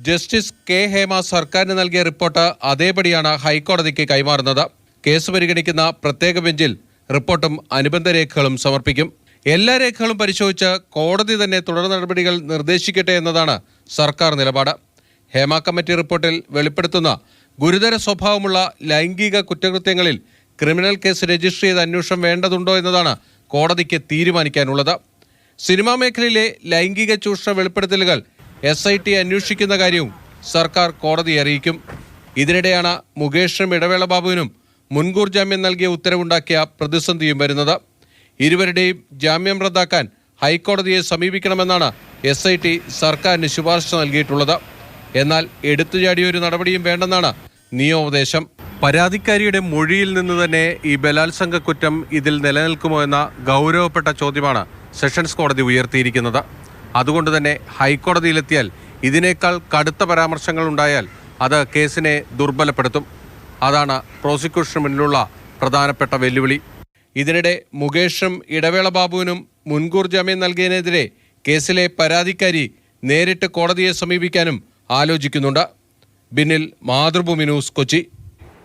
Justice K Hema സർക്കാരിന് നൽകിയ report അതേപടിയാണ് ഹൈക്കോടതിക്ക് കൈമാറുന്നത്. കേസ് പരിഗണിക്കുന്ന പ്രത്യേക ബെഞ്ചിൽ റിപ്പോർട്ടും അനുബന്ധ രേഖകളും സമർപ്പിക്കും. എല്ലാ രേഖകളും പരിശോധിച്ച് കോടതി തന്നെ തുടർ നടപടികൾ നിർദ്ദേശിക്കട്ടെ എന്നതാണ് സർക്കാർ നിലപാട്. ഹേമ കമ്മിറ്റി റിപ്പോർട്ടിൽ വെളിപ്പെടുത്തുന്ന ഗുരുതര സ്വഭാവമുള്ള ലൈംഗിക കുറ്റകൃത്യങ്ങളിൽ ക്രിമിനൽ കേസ് രജിസ്റ്റർ ചെയ്ത് അന്വേഷണം വേണ്ടതുണ്ടോ എന്നതാണ് കോടതിക്ക് തീരുമാനിക്കാനുള്ളത്. സിനിമാ മേഖലയിലെ ലൈംഗിക ചൂഷണ വെളിപ്പെടുത്തലുകൾ SIT അന്വേഷിക്കുന്ന കാര്യവും സർക്കാർ കോടതിയെ അറിയിക്കും. ഇതിനിടെയാണ് മുകേഷിനും ഇടവേള ബാബുവിനും മുൻകൂർ ജാമ്യം നൽകിയ ഉത്തരവുണ്ടാക്കിയ പ്രതിസന്ധിയും വരുന്നത്. ഇരുവരുടെയും ജാമ്യം റദ്ദാക്കാൻ ഹൈക്കോടതിയെ സമീപിക്കണമെന്നാണ് SIT സർക്കാരിന് ശുപാർശ നൽകിയിട്ടുള്ളത്. എന്നാൽ എടുത്തുചാടിയൊരു നടപടിയും വേണ്ടെന്നാണ് നിയമോപദേശം. പരാതിക്കാരിയുടെ മൊഴിയിൽ നിന്ന് തന്നെ ഈ ബലാത്സംഗ കുറ്റം ഇതിൽ നിലനിൽക്കുമോ എന്ന ഗൗരവപ്പെട്ട ചോദ്യമാണ് സെഷൻസ് കോടതി ഉയർത്തിയിരിക്കുന്നത്. അതുകൊണ്ട് തന്നെ ഹൈക്കോടതിയിലെത്തിയാൽ ഇതിനേക്കാൾ കടുത്ത പരാമർശങ്ങൾ ഉണ്ടായാൽ അത് കേസിനെ ദുർബലപ്പെടുത്തും. അതാണ് പ്രോസിക്യൂഷന് മുന്നിലുള്ള പ്രധാനപ്പെട്ട വെല്ലുവിളി. ഇതിനിടെ മുകേഷും ഇടവേള ബാബുവിനും മുൻകൂർ ജാമ്യം നൽകിയതിനെതിരെ കേസിലെ പരാതിക്കാരി നേരിട്ട് കോടതിയെ സമീപിക്കാനും ആലോചിക്കുന്നുണ്ട്. ബിന്നിൽ, മാതൃഭൂമി ന്യൂസ്, കൊച്ചി.